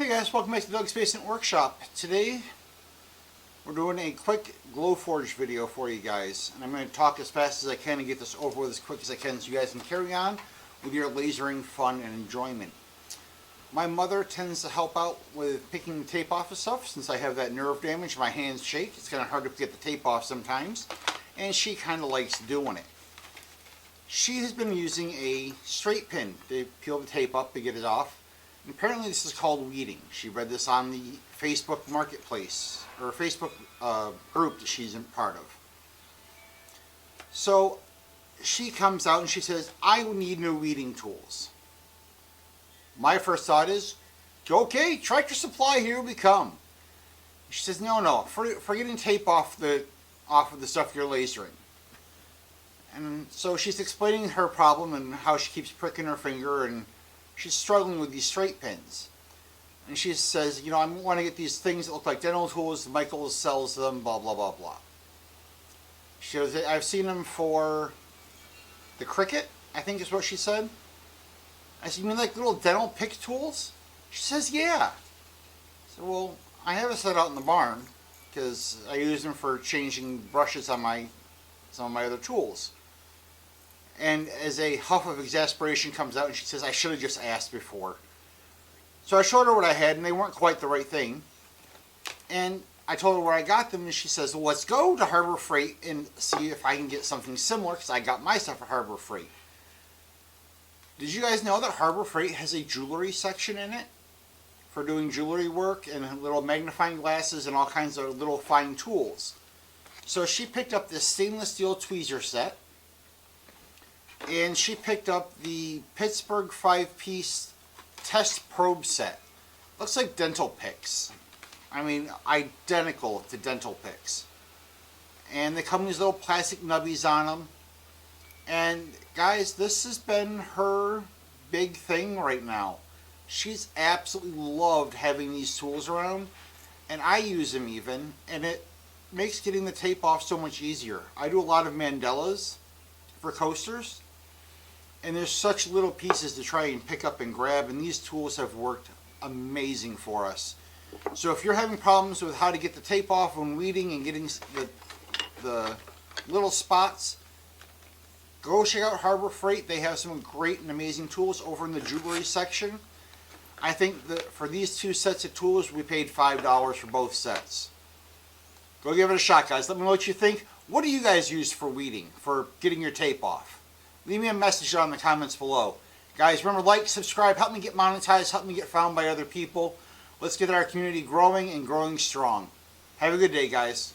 Hey guys, welcome back to Doug's Basement Workshop. Today we're doing a quick Glowforge video for you guys, and I'm going to talk as fast as I can and get this over with as quick as I can so you guys can carry on with your lasering fun and enjoyment. My mother tends to help out with picking the tape off of stuff since I have that nerve damage. My hands shake. It's kind of hard to get the tape off sometimes, and she kind of likes doing it. She has been using a straight pin to peel the tape up to get it off. And apparently this is called weeding. She read this on the Facebook marketplace, or Facebook group that she's a part of. So she comes out and she says, I need new weeding tools. My first thought is, okay, Tractor Supply, here we come. She says, no, for getting tape off of the stuff you're lasering. And so she's explaining her problem and how she keeps pricking her finger and she's struggling with these straight pins. And she says, I want to get these things that look like dental tools. Michaels sells them, blah, blah, blah, blah. She goes, I've seen them for the Cricut, I think is what she said. I said, you mean like little dental pick tools? She says, yeah. I said, well, I have a set out in the barn because I use them for changing brushes on some of my other tools. And as a huff of exasperation comes out and she says, I should have just asked before. So I showed her what I had and they weren't quite the right thing. And I told her where I got them and she says, well, let's go to Harbor Freight and see if I can get something similar because I got my stuff at Harbor Freight. Did you guys know that Harbor Freight has a jewelry section in it for doing jewelry work and little magnifying glasses and all kinds of little fine tools? So she picked up this stainless steel tweezer set. And she picked up the Pittsburgh 5-piece test probe set. Looks like dental picks. I mean, identical to dental picks. And they come with these little plastic nubbies on them. And guys, this has been her big thing right now. She's absolutely loved having these tools around. And I use them even. And it makes getting the tape off so much easier. I do a lot of mandalas for coasters. And there's such little pieces to try and pick up and grab, and these tools have worked amazing for us. So if you're having problems with how to get the tape off when weeding and getting the little spots, go check out Harbor Freight. They have some great and amazing tools over in the jewelry section. I think that for these two sets of tools, we paid $5 for both sets. Go give it a shot, guys. Let me know what you think. What do you guys use for weeding, for getting your tape off? Leave me a message down in the comments below. Guys, remember, like, subscribe, help me get monetized, help me get found by other people. Let's get our community growing and growing strong. Have a good day, guys.